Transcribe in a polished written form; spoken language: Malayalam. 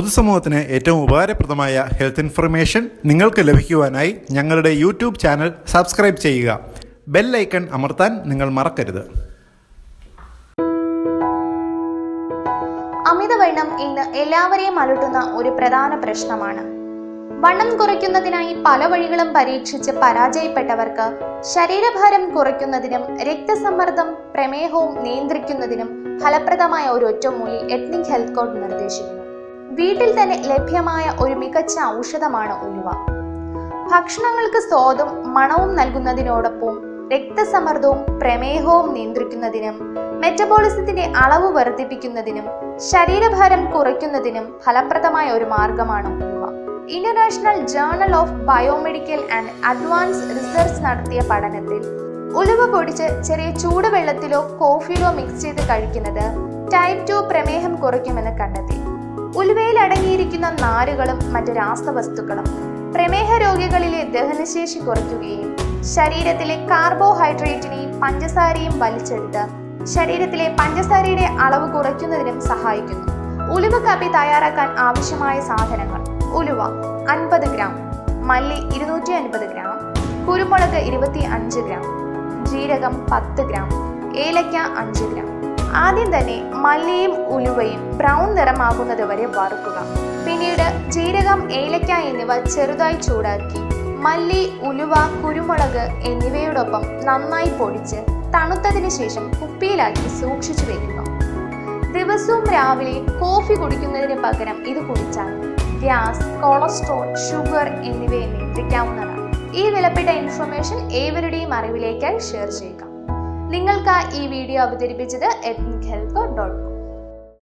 പൊതുസമൂഹത്തിന് ഏറ്റവും ഉപകാരപ്രദമായ ഹെൽത്ത് ഇൻഫർമേഷൻ നിങ്ങൾക്ക് ലഭിക്കുവാനായി ഞങ്ങളുടെ യൂട്യൂബ് ചാനൽ സബ്സ്ക്രൈബ് ചെയ്യുക. ബെൽ ഐക്കൺ അമർത്താൻ നിങ്ങൾ മറക്കരുത്. അമിതവണ്ണം ഇന്ന് എല്ലാവരെയും അലട്ടുന്ന ഒരു പ്രധാന പ്രശ്നമാണ്. വണ്ണം കുറയ്ക്കുന്നതിനായി പല വഴികളും പരീക്ഷിച്ച് പരാജയപ്പെട്ടവർക്ക് ശരീരഭാരം കുറയ്ക്കുന്നതിനും രക്തസമ്മർദ്ദം പ്രമേഹവും നിയന്ത്രിക്കുന്നതിനും ഫലപ്രദമായ ഒരു ഒറ്റമൂലി എത്നിക് ഹെൽത്ത് കോഡ് നിർദ്ദേശിക്കുന്നു. വീട്ടിൽ തന്നെ ലഭ്യമായ ഒരു മികച്ച ഔഷധമാണ് ഉലുവ. ഭക്ഷണങ്ങൾക്ക് സ്വാദും മണവും നൽകുന്നതിനോടൊപ്പം രക്തസമ്മർദ്ദവും പ്രമേഹവും നിയന്ത്രിക്കുന്നതിനും മെറ്റബോളിസത്തിന്റെ അളവ് വർദ്ധിപ്പിക്കുന്നതിനും ശരീരഭാരം കുറയ്ക്കുന്നതിനും ഫലപ്രദമായ ഒരു മാർഗമാണ് ഉലുവ. International journal of biomedical and advanced research നടത്തിയ പഠനത്തിൽ ഉലുവ പൊടിച്ച് ചെറിയ ചൂടുവെള്ളത്തിലോ കോഫിയിലോ മിക്സ് ചെയ്ത് കഴിക്കുന്നത് ടൈപ്പ് 2 പ്രമേഹം കുറയ്ക്കുമെന്ന് കണ്ടെത്തി. ഉലുവയിൽ അടങ്ങിയിരിക്കുന്ന നാരുകളും മറ്റു രാസവസ്തുക്കളും പ്രമേഹ രോഗികളിലെ ദഹനശേഷി കുറയ്ക്കുകയും ശരീരത്തിലെ കാർബോഹൈഡ്രേറ്റിനെയും പഞ്ചസാരയും വലിച്ചെടുത്ത് ശരീരത്തിലെ പഞ്ചസാരയുടെ അളവ് കുറയ്ക്കുന്നതിനും സഹായിക്കുന്നു. ഉലുവ കാപ്പി തയ്യാറാക്കാൻ ആവശ്യമായ സാധനങ്ങൾ: ഉലുവ 50 ഗ്രാം, മല്ലി 250 ഗ്രാം, കുരുമുളക് 25 ഗ്രാം, ജീരകം 10 ഗ്രാം, ഏലക്ക 5 ഗ്രാം. ആദ്യം തന്നെ മല്ലിയും ഉലുവയും ബ്രൗൺ നിറമാകുന്നത് വരെ വറുക്കുക. പിന്നീട് ജീരകം, ഏലക്ക എന്നിവ ചെറുതായി ചൂടാക്കി മല്ലി, ഉലുവ, കുരുമുളക് എന്നിവയോടൊപ്പം നന്നായി പൊടിച്ച് തണുത്തതിന് ശേഷം കുപ്പിയിലാക്കി സൂക്ഷിച്ചു വെക്കുക. ദിവസവും രാവിലെ കോഫി കുടിക്കുന്നതിന് പകരം ഇത് കുടിച്ചാൽ ഗ്യാസ്, കൊളസ്ട്രോൾ, ഷുഗർ എന്നിവയെ നിയന്ത്രിക്കാവുന്നതാണ്. ഈ വിലപ്പെട്ട ഇൻഫർമേഷൻ ഏവരുടെയും അറിവിലേക്കായി ഷെയർ ചെയ്യുക. നിങ്ങൾക്ക് ഈ വീഡിയോ അവതരിപ്പിച്ചത് എത്നിക് ഹെൽത്ത്.